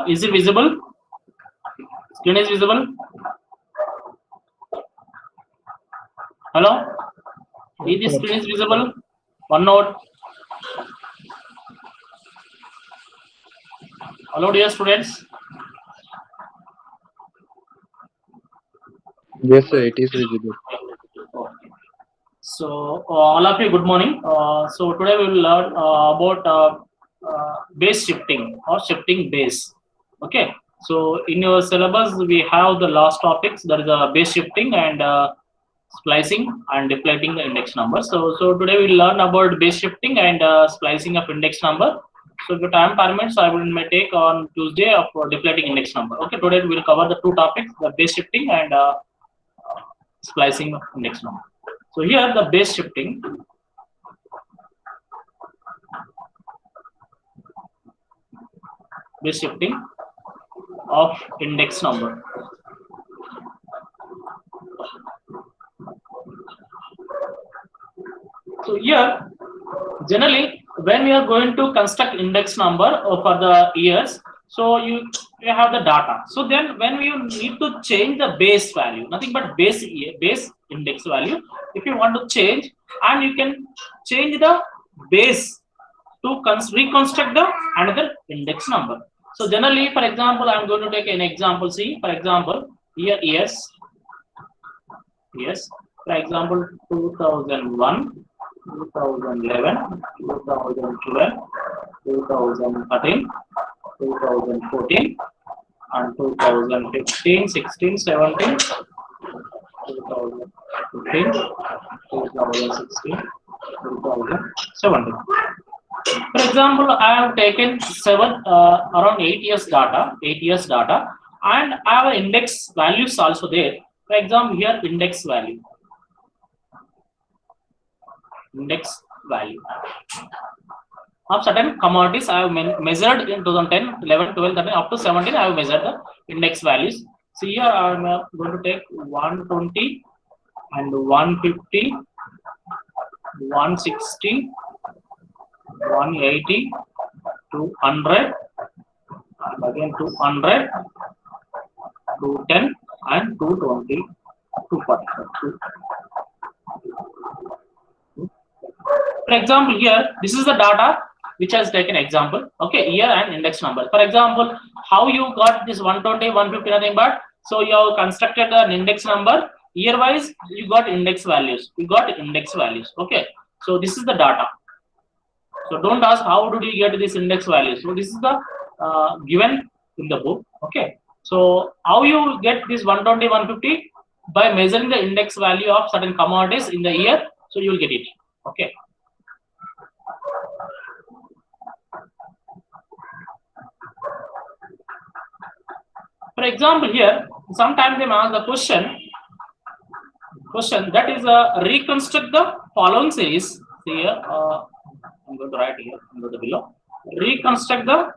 Is it visible? Screen is visible? Hello? Is the screen is visible? One note. Hello, dear students. Yes, sir, it is visible. Okay. So, all of you, good morning. So, today we will learn about base shifting or shifting base. Okay. So, in your syllabus, we have the last topics, that is base shifting and splicing and deflating the index number. So today we will learn about base shifting and splicing of index number. So, if the time permits, I will may take on Tuesday of deflating index number. Okay. Today we will cover the two topics: the base shifting and splicing of index number. So here the base shifting of index number. So here generally when we are going to construct index number for the years, so you have the data. So then when you need to change the base value, nothing but base index value, if you want to change, and you can change the base to reconstruct the another index number. So generally, for example, I'm going to take an example. See, for example, here yes, for example, 2001, 2011, 2012, 2013, 2014, and 2015, 16, 17, 2015, 2016, 2017. For example, I have taken around 8 years data, and I have index values also there. For example, here index value of certain commodities I have measured in 2010, 11, 12, 13, up to 17. I have measured the index values. So here I am going to take 120 and 150, 160, 180, 200, and again 200, 210, and 220, 240. For example, here this is the data which has taken example. Okay, year and index number. For example, how you got this 120, 150, nothing but, so you have constructed an index number. Year wise, you got index values. Okay, so this is the data. So don't ask how did you get this index value. So this is the given in the book. Okay. So how you get this 120, 150? By measuring the index value of certain commodities in the year. So you will get it. Okay. For example, here sometimes they ask the question that is reconstruct the following series. Here I'm going to write here under the below. Reconstruct the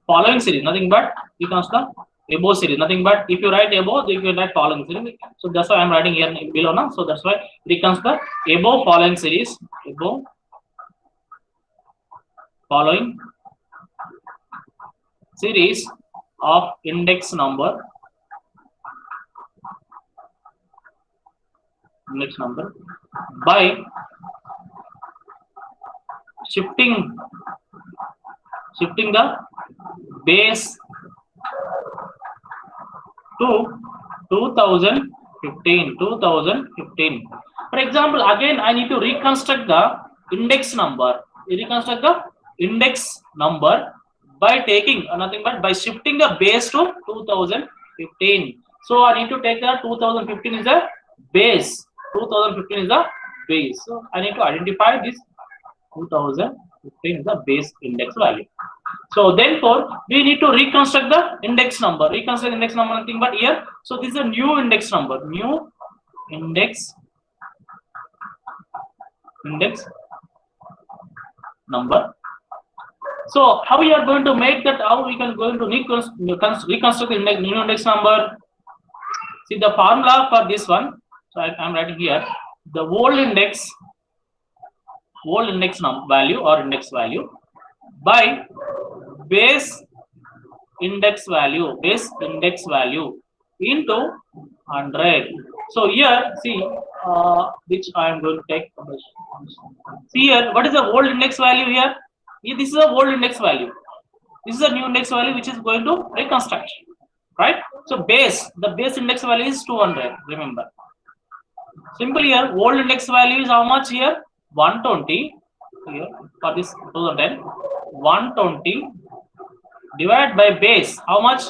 following series. Nothing but reconstruct the above series. Nothing but if you write above, you can write following series. So that's why I'm writing here below now. So that's why reconstruct the above following series. Above following series of index number by shifting the base to 2015. For example, again I need to reconstruct the index number. By taking nothing but by shifting the base to 2015. So I need to take the 2015 is the base. 2015 is the base. So I need to identify this 2015 is the base index value. So therefore, we need to reconstruct the index number. Nothing but here. So this is a new index number. So how we are going to make that? How we can going to reconstruct the new index number? See the formula for this one. So I'm writing here. The old index old index value or index value by base index value into 100. So here see which I am going to take. See here, what is the old index value here? This is the old index value. This is a new index value which is going to reconstruct, right? So the base index value is 200. Remember, simply here old index value is how much here? 120 here for this 2010. 120 divided by base how much?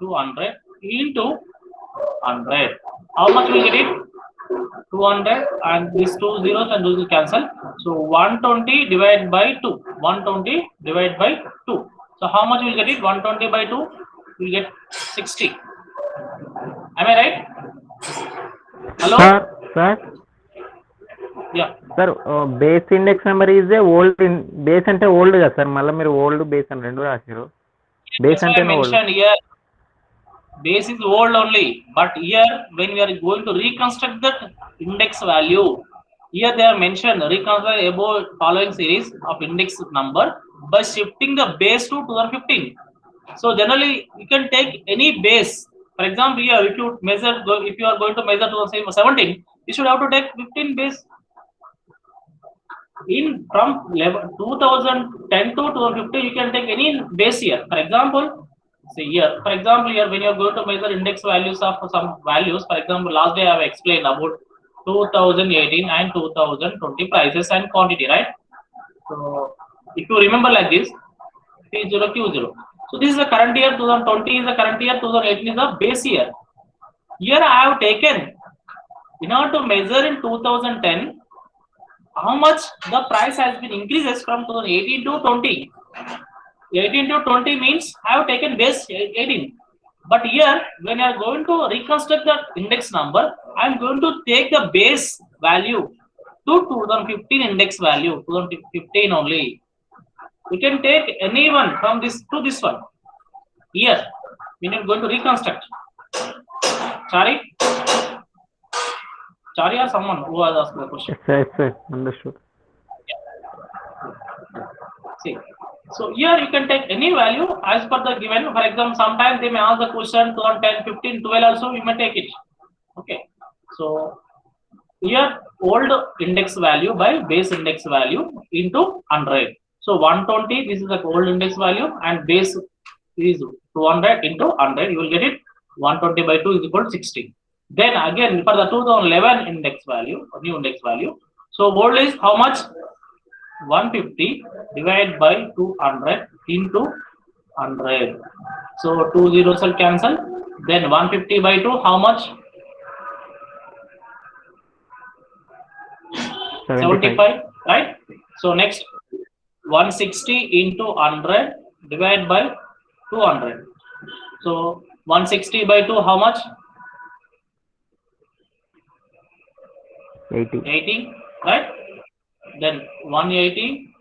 200 into 100. How much will get it? 200 and these two zeros and those will cancel. So 120 divided by 2. 120 divided by 2. So how much will get it? 120 by 2 will get 60. Am I right? Hello? Sir? Yeah. Sir, base index number is a old base ante old ga sir. Malla meer old base and rendu raasiru. Base ante mentioned here. Base is old only, but here when we are going to reconstruct that index value, here they are mentioned reconstruct above following series of index number by shifting the base to 2015. So generally you can take any base. For example, here if you are going to measure 2017, you should have to take 15 base. From 2010 to 2015, you can take any base year. For example, here when you are going to measure index values of some values, for example, last day I have explained about 2018 and 2020 prices and quantity, right? So if you remember like this, P0 Q0. So this is the current year, 2020 is the current year, 2018 is the base year. Here I have taken, in order to measure in 2010, how much the price has been increases from 2018 to 20. 18 to 20 means I have taken base 18. But here, when you are going to reconstruct the index number, I am going to take the base value to 2015 index value, 2015 only. We can take any one from this to this one. Here, when you are going to reconstruct. Chari or someone who has asked the question? Yes, understood. See, so here you can take any value as per the given. For example, sometimes they may ask the question 2010, 15, 12 also, you may take it. Okay. So here old index value by base index value into 100. So 120, this is the old index value, and base is 200 into 100. You will get it 120 by 2 is equal to 60. Then again for the 2011 index value, new index value. So old is how much? 150 divided by 200 into 100. So 2 zeros will cancel. Then 150 by 2, how much? 75, right? So next 160 into 100 divided by 200. So 160 by 2, how much? 80, right? Then 180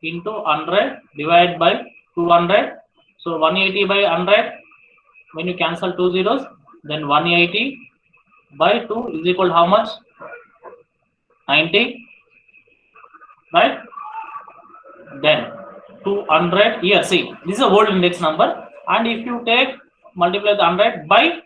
into 100 divided by 200. So 180 by 100, when you cancel 2 zeros, then 180 by 2 is equal to how much? 90, right? Then 200 here, see, this is a old index number, and if you take multiply the 100 by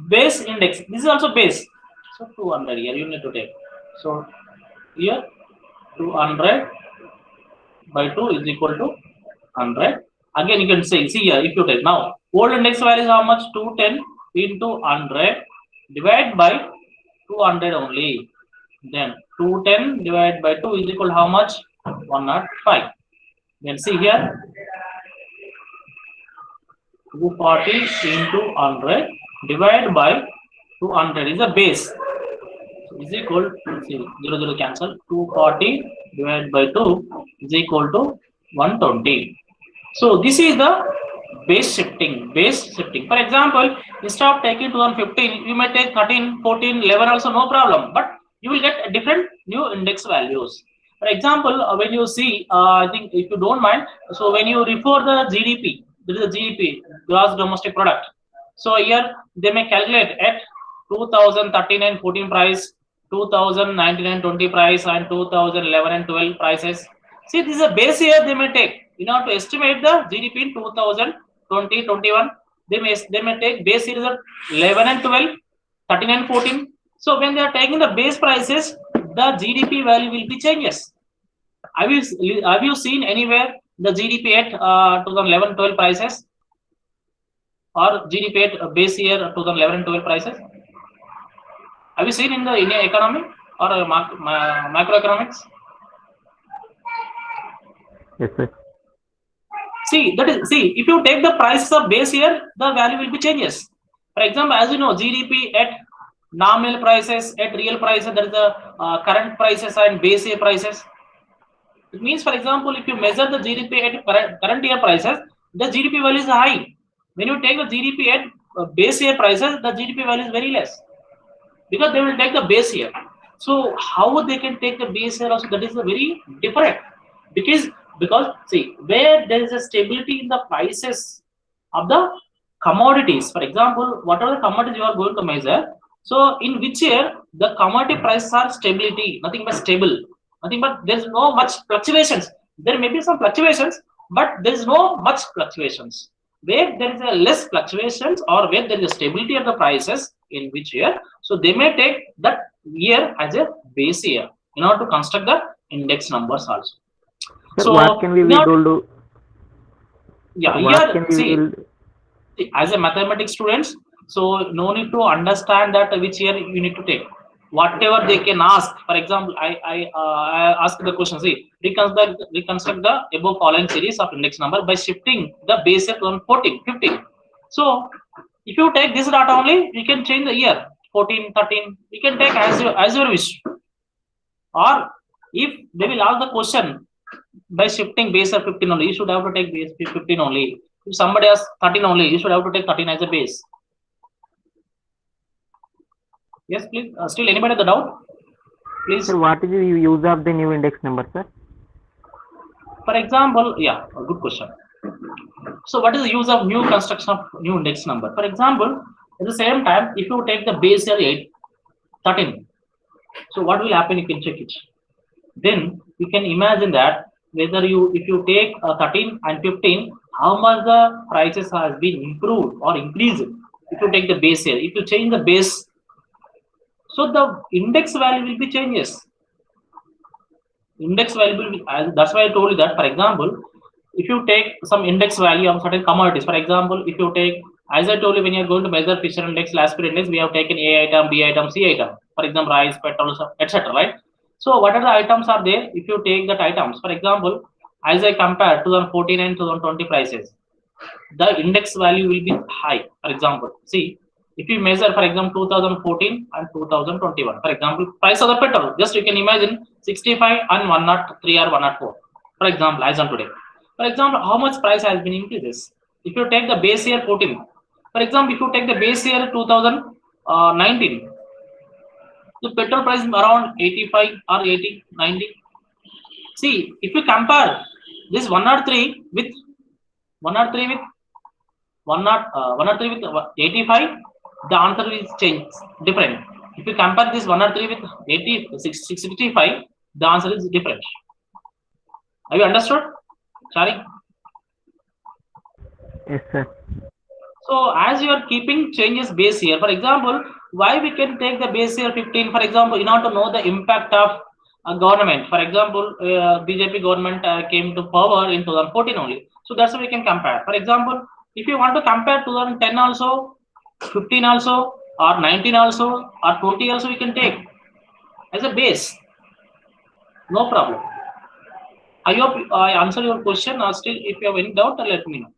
base index, this is also base, so 200 here you need to take. So here 200 by 2 is equal to 100. Again you can say, see here, if you take now old index value is how much? 210 into 100 divided by 200 only. Then 210 divided by 2 is equal to how much? 105. Then see here 240 into 100 divided by 200 is a base. So is equal to, see, 0 cancel. 240 divided by 2 is equal to 120. So this is the base shifting. For example, instead of taking 2015, you may take 13, 14, 11 also, no problem. But you will get different new index values. For example, when you see, I think if you don't mind, so when you refer the GDP, there is a GDP, gross domestic product. So here they may calculate at 2013 and 14 price, 2019 and 20 price and 2011 and 12 prices. See, this is a base year they may take. In order to estimate the GDP in 2020, 21, they may take base years of 11 and 12, 13 and 14. So when they are taking the base prices, the GDP value will be changes. Have you seen anywhere the GDP at 2011-12 prices or GDP at base year 2011-12 prices? Have you seen in the Indian economy or macroeconomics? Yes, sir. See, if you take the prices of base year, the value will be changes. For example, as you know, GDP at nominal prices, at real prices, there is a current prices and base year prices. It means, for example, if you measure the GDP at current year prices, the GDP value is high. When you take the GDP at base year prices, the GDP value is very less because they will take the base year. So how they can take the base year also, that is a very different, because see, where there is a stability in the prices of the commodities, for example, whatever the commodities you are going to measure, so in which year the commodity prices are stability, nothing but stable, nothing but there is no much fluctuations. There may be some fluctuations, but there is no much fluctuations. Where there is a less fluctuations or where there is a stability of the prices, in which year, so they may take that year as a base year in order to construct the index numbers also. Sir, So what can we do? Yeah, what here, can we as a mathematics students, so no need to understand that which year you need to take. Whatever they can ask. For example, I ask the question. See, reconstruct the above following series of index number by shifting the base year from 14, 15. So if you take this data only, you can change the year 14, 13. You can take as your wish. Or if they will ask the question by shifting base of 15 only, you should have to take base 15 only. If somebody has 13 only, you should have to take 13 as a base. Yes, please. Still anybody the doubt? Please. Sir, what is the use of the new index number, sir? For example, yeah, a good question. So what is the use of new construction of new index number? For example, at the same time, if you take the base year 8, 13, so what will happen? You can check it. Then you can imagine that whether if you take 13 and 15, how much the prices has been improved or increased. If you take the base year, if you change the base, so the index value will be changes. Index value will be, that's why I told you that. For example, if you take some index value of certain commodities, for example, if you take, as I told you, when you are going to measure Fisher index, Lasker index, we have taken A item, B item, C item. For example, rice, petrol, etc. Right? So what are the items are there? If you take that items, for example, as I compare 2014 and 2020 prices, the index value will be high. For example, see, if you measure, for example, 2014 and 2021, for example, price of the petrol, just you can imagine 65 and 103 or 104, for example, as on today. For example, how much price has been increased? If you take the base year 14, for example, if you take the base year 2019, the petrol price is around 85 or 80, 90. See, if you compare this 103 with 103 with 103 with 85, the answer will change different. If you compare this 103 with 65, the answer is different. Have you understood? Sorry. Yes, sir. So as you are keeping changes base year, for example, why we can take the base year 15, for example, in order to know the impact of a government. For example, BJP government came to power in 2014 only. So that's why we can compare. For example, if you want to compare 2010 also, 15 also, or 19 also, or 20 also, we can take as a base. No problem. I hope I answered your question. Or still, if you have any doubt, let me know.